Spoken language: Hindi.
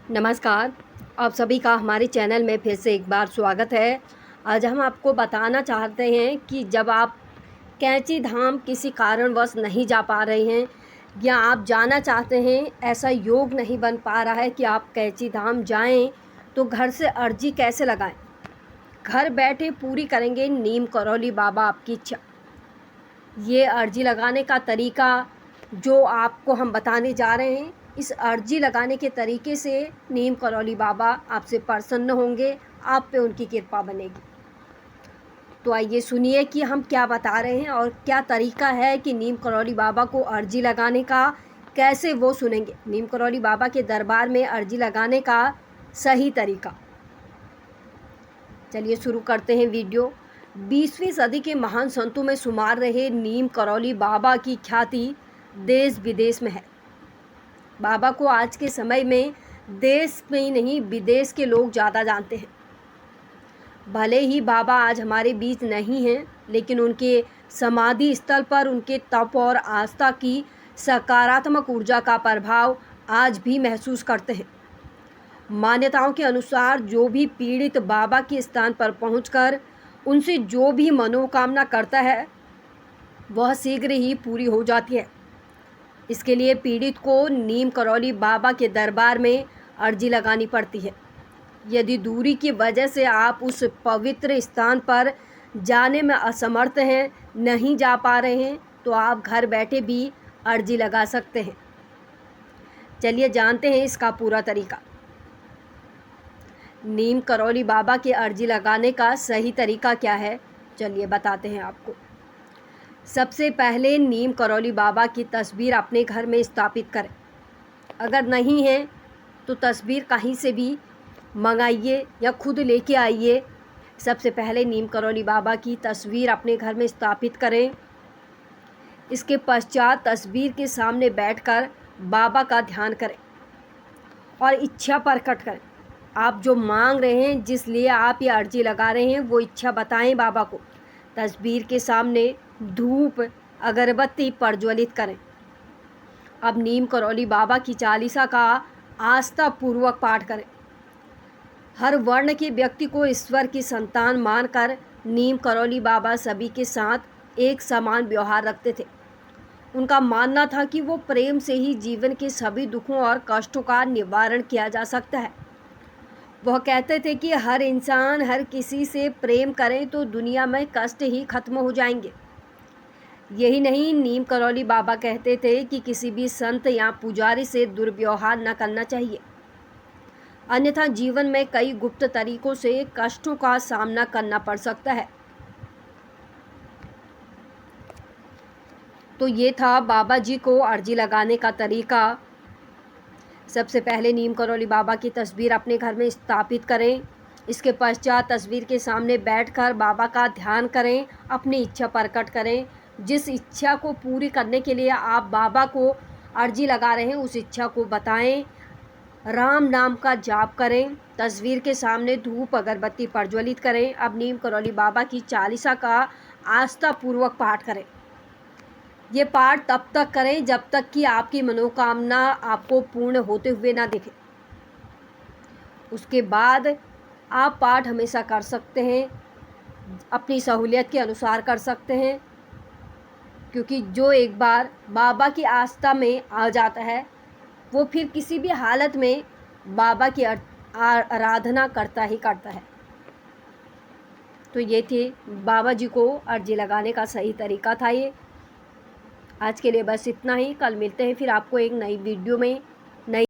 नमस्कार। आप सभी का हमारे चैनल में फिर से एक बार स्वागत है। आज हम आपको बताना चाहते हैं कि जब आप कैंची धाम किसी कारणवश नहीं जा पा रहे हैं या आप जाना चाहते हैं, ऐसा योग नहीं बन पा रहा है कि आप कैंची धाम जाएं, तो घर से अर्जी कैसे लगाएं। घर बैठे पूरी करेंगे नीम करौली बाबा आपकी इच्छा। ये अर्जी लगाने का तरीका जो आपको हम बताने जा रहे हैं, इस अर्जी लगाने के तरीके से नीम करौली बाबा आपसे प्रसन्न होंगे, आप पे उनकी कृपा बनेगी। तो आइए सुनिए कि हम क्या बता रहे हैं और क्या तरीका है कि नीम करौली बाबा को अर्जी लगाने का, कैसे वो सुनेंगे। नीम करौली बाबा के दरबार में अर्जी लगाने का सही तरीका। चलिए शुरू करते हैं वीडियो। 20वीं सदी के महान संतों में शुमार रहे नीम करौली बाबा की ख्याति देश विदेश में है। बाबा को आज के समय में देश में ही नहीं, विदेश के लोग ज़्यादा जानते हैं। भले ही बाबा आज हमारे बीच नहीं हैं, लेकिन उनके समाधि स्थल पर उनके तप और आस्था की सकारात्मक ऊर्जा का प्रभाव आज भी महसूस करते हैं। मान्यताओं के अनुसार जो भी पीड़ित बाबा के स्थान पर पहुंचकर उनसे जो भी मनोकामना करता है, वह शीघ्र ही पूरी हो जाती है। इसके लिए पीड़ित को नीम करौली बाबा के दरबार में अर्जी लगानी पड़ती है। यदि दूरी की वजह से आप उस पवित्र स्थान पर जाने में असमर्थ हैं, नहीं जा पा रहे हैं, तो आप घर बैठे भी अर्जी लगा सकते हैं। चलिए जानते हैं इसका पूरा तरीका। नीम करौली बाबा के अर्जी लगाने का सही तरीका क्या है, चलिए बताते हैं आपको। सबसे पहले नीम करौली बाबा की तस्वीर अपने घर में स्थापित करें। अगर नहीं है तो तस्वीर कहीं से भी मंगाइए या खुद लेके आइए। सबसे पहले नीम करौली बाबा की तस्वीर अपने घर में स्थापित करें। इसके पश्चात तस्वीर के सामने बैठकर बाबा का ध्यान करें और इच्छा प्रकट करें। आप जो मांग रहे हैं, जिस लिए आप ये अर्जी लगा रहे हैं, वो इच्छा बताएं बाबा को। तस्वीर के सामने धूप अगरबत्ती प्रज्वलित करें। अब नीम करौली बाबा की चालीसा का आस्था पूर्वक पाठ करें। हर वर्ण के व्यक्ति को ईश्वर की संतान मानकर नीम करौली बाबा सभी के साथ एक समान व्यवहार रखते थे। उनका मानना था कि वो प्रेम से ही जीवन के सभी दुखों और कष्टों का निवारण किया जा सकता है। वह कहते थे कि हर इंसान हर किसी से प्रेम करें तो दुनिया में कष्ट ही खत्म हो जाएंगे। यही नहीं, नीम करौली बाबा कहते थे कि किसी भी संत या पुजारी से दुर्व्यवहार न करना चाहिए, अन्यथा जीवन में कई गुप्त तरीकों से कष्टों का सामना करना पड़ सकता है। तो ये था बाबा जी को अर्जी लगाने का तरीका। सबसे पहले नीम करौली बाबा की तस्वीर अपने घर में स्थापित करें। इसके पश्चात तस्वीर के सामने बैठकर बाबा का ध्यान करें, अपनी इच्छा प्रकट करें। जिस इच्छा को पूरी करने के लिए आप बाबा को अर्जी लगा रहे हैं, उस इच्छा को बताएं। राम नाम का जाप करें। तस्वीर के सामने धूप अगरबत्ती प्रज्वलित करें। अब नीम करौली बाबा की चालीसा का आस्था पूर्वक पाठ करें। ये पाठ तब तक करें जब तक कि आपकी मनोकामना आपको पूर्ण होते हुए ना दिखे। उसके बाद आप पाठ हमेशा कर सकते हैं, अपनी सहूलियत के अनुसार कर सकते हैं, क्योंकि जो एक बार बाबा की आस्था में आ जाता है, वो फिर किसी भी हालत में बाबा की आराधना करता ही करता है। तो ये थे बाबा जी को अर्जी लगाने का सही तरीका था ये। आज के लिए बस इतना ही। कल मिलते हैं फिर आपको एक नई वीडियो में।